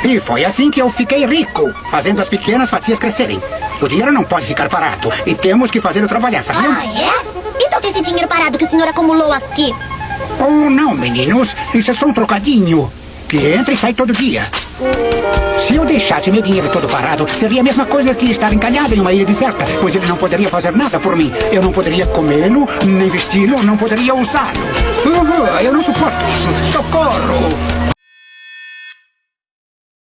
E foi assim que eu fiquei rico, fazendo as pequenas fatias crescerem. O dinheiro não pode ficar parado e temos que fazê-lo trabalhar, sabia? Ah, é? Então esse dinheiro parado que o senhor acumulou aqui? Oh, não, meninos. Isso é só um trocadinho que entra e sai todo dia. Se eu deixasse meu dinheiro todo parado, seria a mesma coisa que estar encalhado em uma ilha deserta, pois ele não poderia fazer nada por mim. Eu não poderia comê-lo, nem vesti-lo, não poderia usá-lo. Eu não suporto isso. Socorro!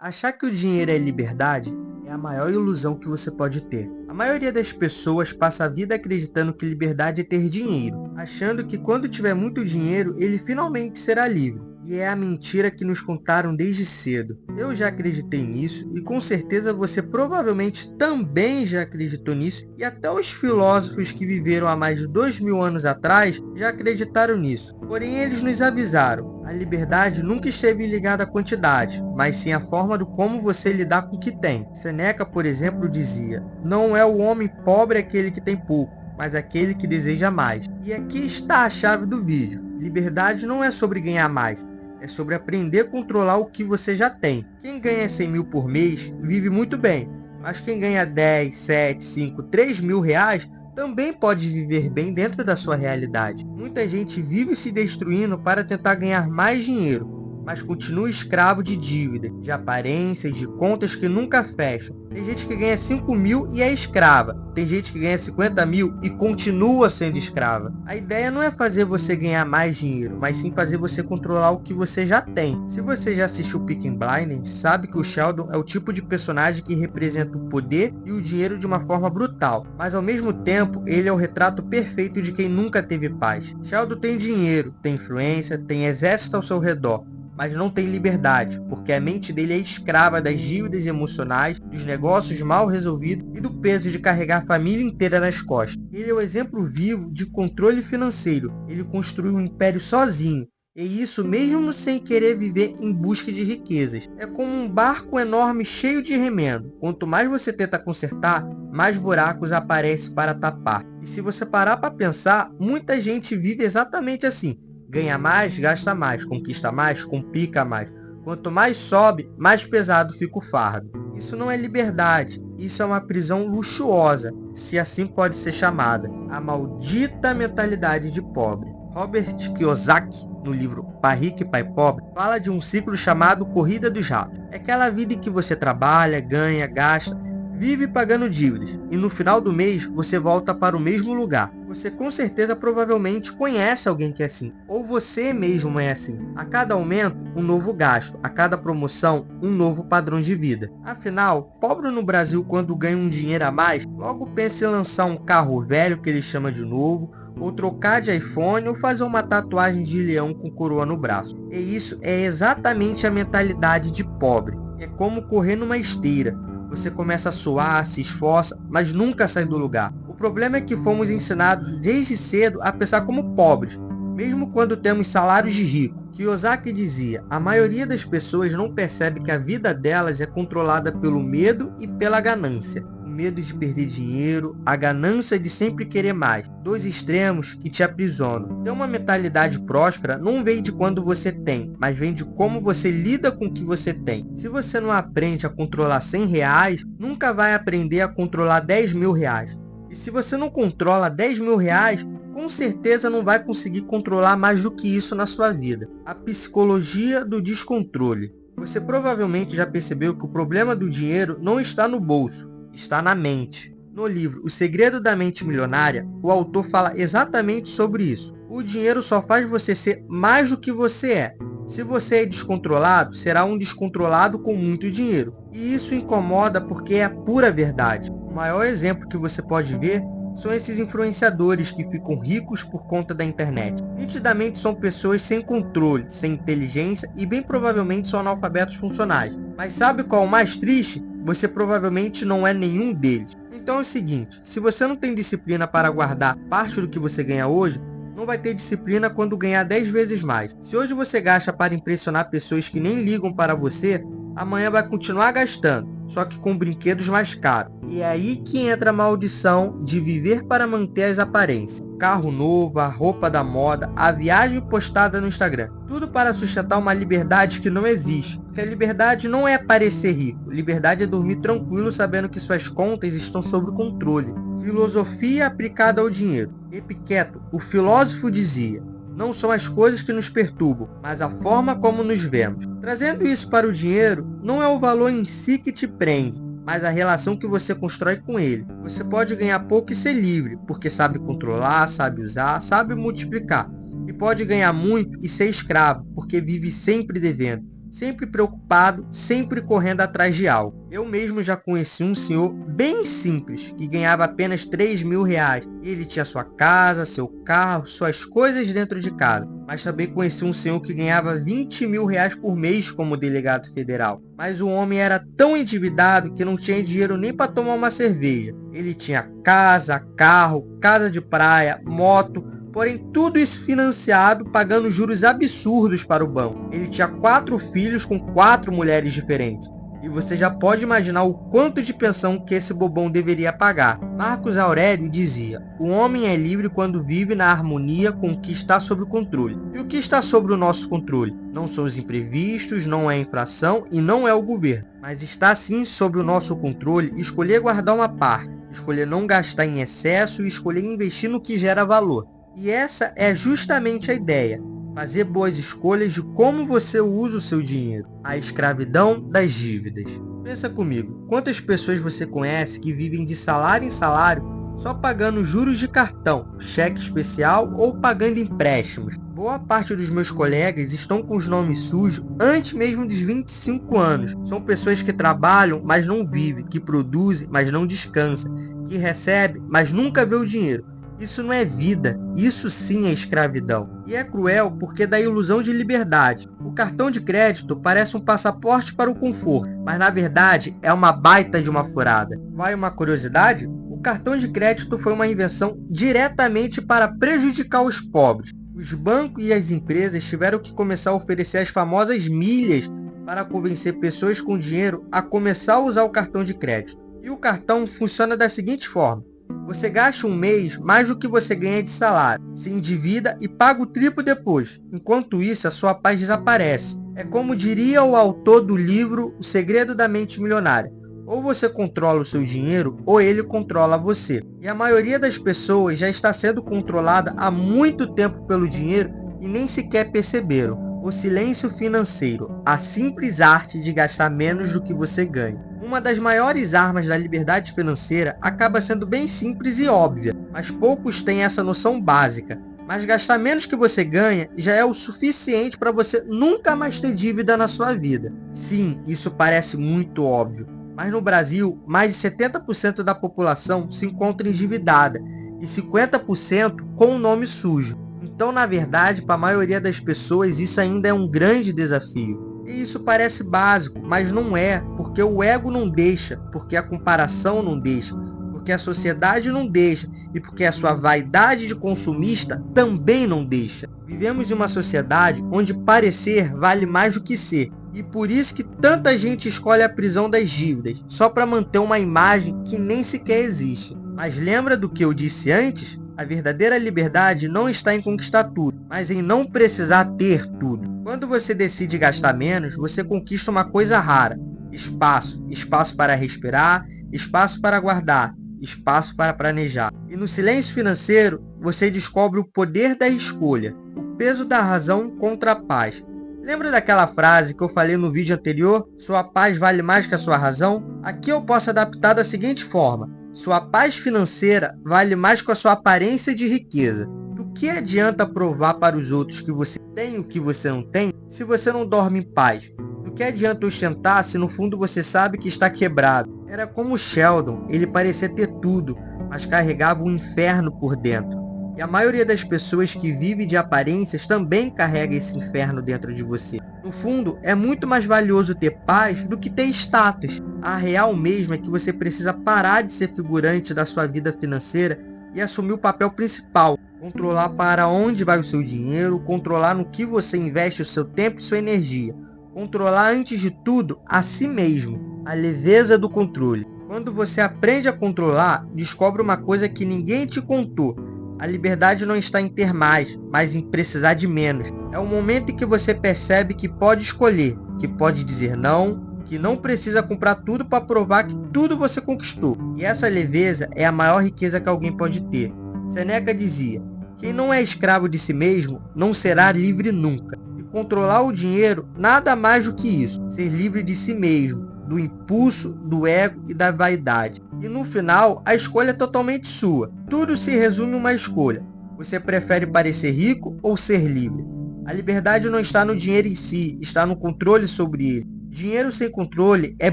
Achar que o dinheiro é liberdade é a maior ilusão que você pode ter. A maioria das pessoas passa a vida acreditando que liberdade é ter dinheiro, achando que quando tiver muito dinheiro, ele finalmente será livre. E é a mentira que nos contaram desde cedo. Eu já acreditei nisso e com certeza você provavelmente também já acreditou nisso, e até os filósofos que viveram há mais de 2000 anos atrás já acreditaram nisso. Porém, eles nos avisaram. A liberdade nunca esteve ligada à quantidade, mas sim à forma do como você lidar com o que tem. Seneca, por exemplo, dizia: "Não é o homem pobre aquele que tem pouco, mas aquele que deseja mais." E aqui está a chave do vídeo. Liberdade não é sobre ganhar mais, é sobre aprender a controlar o que você já tem. Quem ganha 100 mil por mês vive muito bem, mas quem ganha 10, 7, 5, 3 mil reais também pode viver bem dentro da sua realidade. Muita gente vive se destruindo para tentar ganhar mais dinheiro, mas continua escravo de dívida, de aparências, de contas que nunca fecham. Tem gente que ganha 5 mil e é escrava. Tem gente que ganha 50 mil e continua sendo escrava. A ideia não é fazer você ganhar mais dinheiro, mas sim fazer você controlar o que você já tem. Se você já assistiu Peaky Blinders, sabe que o Sheldon é o tipo de personagem que representa o poder e o dinheiro de uma forma brutal. Mas ao mesmo tempo, ele é o retrato perfeito de quem nunca teve paz. Sheldon tem dinheiro, tem influência, tem exército ao seu redor, mas não tem liberdade, porque a mente dele é escrava das dívidas emocionais, dos negócios mal resolvidos e do peso de carregar a família inteira nas costas. Ele é o exemplo vivo de controle financeiro. Ele construiu um império sozinho, e isso mesmo sem querer viver em busca de riquezas. É como um barco enorme cheio de remendo. Quanto mais você tenta consertar, mais buracos aparecem para tapar. E se você parar para pensar, muita gente vive exatamente assim. Ganha mais, gasta mais, conquista mais, complica mais. Quanto mais sobe, mais pesado fica o fardo. Isso não é liberdade, isso é uma prisão luxuosa, se assim pode ser chamada. A maldita mentalidade de pobre. Robert Kiyosaki, no livro Pai Rico e Pai Pobre, fala de um ciclo chamado Corrida dos Ratos. É aquela vida em que você trabalha, ganha, gasta, vive pagando dívidas, e no final do mês você volta para o mesmo lugar. Você com certeza provavelmente conhece alguém que é assim, ou você mesmo é assim. A cada aumento, um novo gasto, a cada promoção, um novo padrão de vida. Afinal, pobre no Brasil, quando ganha um dinheiro a mais, logo pensa em lançar um carro velho que ele chama de novo, ou trocar de iPhone, ou fazer uma tatuagem de leão com coroa no braço. E isso é exatamente a mentalidade de pobre. É como correr numa esteira. Você começa a suar, se esforça, mas nunca sai do lugar. O problema é que fomos ensinados desde cedo a pensar como pobres, mesmo quando temos salários de rico. Kiyosaki dizia: a maioria das pessoas não percebe que a vida delas é controlada pelo medo e pela ganância. O medo de perder dinheiro, a ganância de sempre querer mais. Dois extremos que te aprisionam. Ter uma mentalidade próspera não vem de quando você tem, mas vem de como você lida com o que você tem. Se você não aprende a controlar 100 reais, nunca vai aprender a controlar 10 mil reais. E se você não controla 10 mil reais, com certeza não vai conseguir controlar mais do que isso na sua vida. A psicologia do descontrole. Você provavelmente já percebeu que o problema do dinheiro não está no bolso, está na mente. No livro O Segredo da Mente Milionária, o autor fala exatamente sobre isso. O dinheiro só faz você ser mais do que você é. Se você é descontrolado, será um descontrolado com muito dinheiro. E isso incomoda porque é a pura verdade. O maior exemplo que você pode ver são esses influenciadores que ficam ricos por conta da internet. Nitidamente são pessoas sem controle, sem inteligência e bem provavelmente são analfabetos funcionais. Mas sabe qual é o mais triste? Você provavelmente não é nenhum deles. Então é o seguinte, se você não tem disciplina para guardar parte do que você ganha hoje, não vai ter disciplina quando ganhar 10 vezes mais. Se hoje você gasta para impressionar pessoas que nem ligam para você, amanhã vai continuar gastando, só que com brinquedos mais caros. E é aí que entra a maldição de viver para manter as aparências. carro novo, a roupa da moda, a viagem postada no Instagram. Tudo para sustentar uma liberdade que não existe. Porque a liberdade não é parecer rico. Liberdade é dormir tranquilo sabendo que suas contas estão sob controle. Filosofia aplicada ao dinheiro. Epicteto, o filósofo, dizia: não são as coisas que nos perturbam, mas a forma como nos vemos. Trazendo isso para o dinheiro, não é o valor em si que te prende, mas a relação que você constrói com ele. Você pode ganhar pouco e ser livre, porque sabe controlar, sabe usar, sabe multiplicar. E pode ganhar muito e ser escravo, porque vive sempre devendo, sempre preocupado, sempre correndo atrás de algo. Eu mesmo já conheci um senhor bem simples, que ganhava apenas 3 mil reais. Ele tinha sua casa, seu carro, suas coisas dentro de casa. Mas também conheci um senhor que ganhava 20 mil reais por mês como delegado federal. Mas o homem era tão endividado que não tinha dinheiro nem para tomar uma cerveja. Ele tinha casa, carro, casa de praia, moto, porém tudo isso financiado, pagando juros absurdos para o banco. Ele tinha 4 filhos com 4 mulheres diferentes. E você já pode imaginar o quanto de pensão que esse bobão deveria pagar. Marcos Aurélio dizia: o homem é livre quando vive na harmonia com o que está sob controle. E o que está sob o nosso controle? Não são os imprevistos, não é a inflação e não é o governo. Mas está sim sob o nosso controle escolher guardar uma parte, escolher não gastar em excesso e escolher investir no que gera valor. E essa é justamente a ideia. Fazer boas escolhas de como você usa o seu dinheiro. A escravidão das dívidas. Pensa comigo, quantas pessoas você conhece que vivem de salário em salário só pagando juros de cartão, cheque especial ou pagando empréstimos? Boa parte dos meus colegas estão com os nomes sujos antes mesmo dos 25 anos. São pessoas que trabalham, mas não vivem, que produzem, mas não descansam, que recebem, mas nunca vê o dinheiro. Isso não é vida, isso sim é escravidão. E é cruel porque dá a ilusão de liberdade. O cartão de crédito parece um passaporte para o conforto, mas na verdade é uma baita de uma furada. Vai uma curiosidade? O cartão de crédito foi uma invenção diretamente para prejudicar os pobres. Os bancos e as empresas tiveram que começar a oferecer as famosas milhas para convencer pessoas com dinheiro a começar a usar o cartão de crédito. E o cartão funciona da seguinte forma: você gasta um mês mais do que você ganha de salário, se endivida e paga o triplo depois. Enquanto isso, a sua paz desaparece. É como diria o autor do livro O Segredo da Mente Milionária: ou você controla o seu dinheiro, ou ele controla você. E a maioria das pessoas já está sendo controlada há muito tempo pelo dinheiro e nem sequer perceberam. O silêncio financeiro, a simples arte de gastar menos do que você ganha. Uma das maiores armas da liberdade financeira acaba sendo bem simples e óbvia, mas poucos têm essa noção básica. Mas gastar menos que você ganha já é o suficiente para você nunca mais ter dívida na sua vida. Sim, isso parece muito óbvio, mas no Brasil, mais de 70% da população se encontra endividada e 50% com o nome sujo. Então, na verdade, para a maioria das pessoas, isso ainda é um grande desafio. E isso parece básico, mas não é, porque o ego não deixa, porque a comparação não deixa, porque a sociedade não deixa e porque a sua vaidade de consumista também não deixa. Vivemos em uma sociedade onde parecer vale mais do que ser, e por isso que tanta gente escolhe a prisão das dívidas, só para manter uma imagem que nem sequer existe. Mas lembra do que eu disse antes? A verdadeira liberdade não está em conquistar tudo, mas em não precisar ter tudo. Quando você decide gastar menos, você conquista uma coisa rara: espaço. Espaço para respirar, espaço para guardar, espaço para planejar. E no silêncio financeiro, você descobre o poder da escolha, o peso da razão contra a paz. Lembra daquela frase que eu falei no vídeo anterior? Sua paz vale mais que a sua razão? Aqui eu posso adaptar da seguinte forma: sua paz financeira vale mais que a sua aparência de riqueza. Do que adianta provar para os outros que você tem o que você não tem, se você não dorme em paz? Do que adianta ostentar se no fundo você sabe que está quebrado? Era como Sheldon, ele parecia ter tudo, mas carregava um inferno por dentro. E a maioria das pessoas que vive de aparências também carrega esse inferno dentro de você. No fundo, é muito mais valioso ter paz do que ter status. A real mesmo é que você precisa parar de ser figurante da sua vida financeira e assumir o papel principal. Controlar para onde vai o seu dinheiro, controlar no que você investe o seu tempo e sua energia. Controlar, antes de tudo, a si mesmo. A leveza do controle. Quando você aprende a controlar, descobre uma coisa que ninguém te contou. A liberdade não está em ter mais, mas em precisar de menos. É o momento em que você percebe que pode escolher, que pode dizer não, que não precisa comprar tudo para provar que tudo você conquistou. E essa leveza é a maior riqueza que alguém pode ter. Seneca dizia: quem não é escravo de si mesmo não será livre nunca. E controlar o dinheiro nada mais do que isso, ser livre de si mesmo, do impulso, do ego e da vaidade. E no final, a escolha é totalmente sua. Tudo se resume em uma escolha. Você prefere parecer rico ou ser livre? A liberdade não está no dinheiro em si, está no controle sobre ele. Dinheiro sem controle é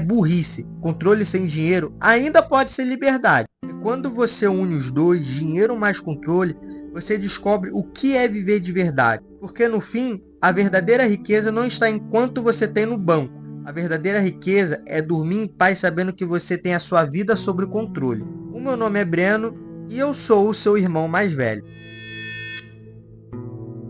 burrice. Controle sem dinheiro ainda pode ser liberdade. E quando você une os dois, dinheiro mais controle, você descobre o que é viver de verdade. Porque no fim, a verdadeira riqueza não está em quanto você tem no banco. A verdadeira riqueza é dormir em paz sabendo que você tem a sua vida sob controle. O meu nome é Breno e eu sou o seu irmão mais velho.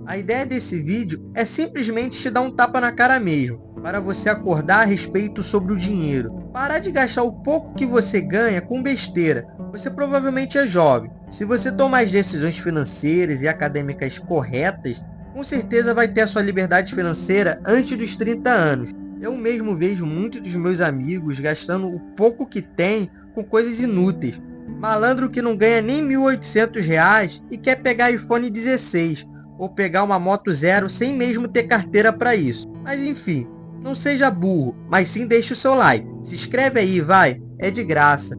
A ideia desse vídeo é simplesmente te dar um tapa na cara mesmo, para você acordar a respeito sobre o dinheiro. Parar de gastar o pouco que você ganha com besteira. Você provavelmente é jovem. Se você tomar as decisões financeiras e acadêmicas corretas, com certeza vai ter a sua liberdade financeira antes dos 30 anos. Eu mesmo vejo muitos dos meus amigos gastando o pouco que tem com coisas inúteis. Malandro que não ganha nem R$1.800 e quer pegar iPhone 16 ou pegar uma moto zero sem mesmo ter carteira para isso. Mas enfim, não seja burro, mas sim deixe o seu like. Se inscreve aí, vai, é de graça.